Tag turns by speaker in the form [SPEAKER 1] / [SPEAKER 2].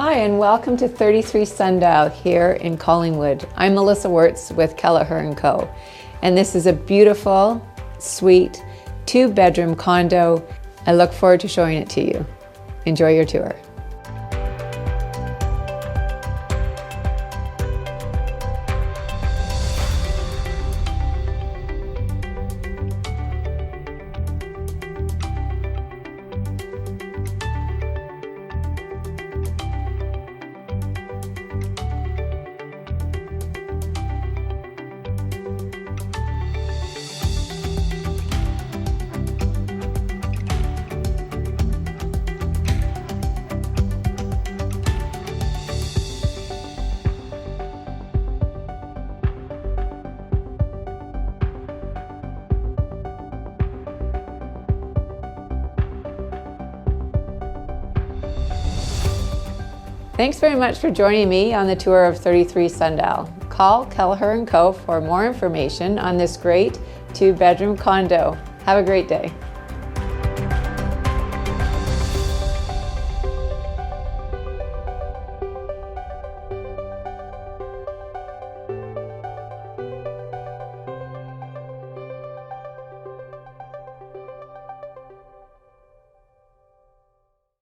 [SPEAKER 1] Hi, and welcome to 33 SUNDIAL here in Collingwood. I'm Melissa Wirtz with Keleher Co. And this is a beautiful, sweet, 2-bedroom condo. I look forward to showing it to you. Enjoy your tour. Thanks very much for joining me on the tour of 33 SUNDIAL. Call Keleher Co for more information on this great 2-bedroom condo. Have a great day.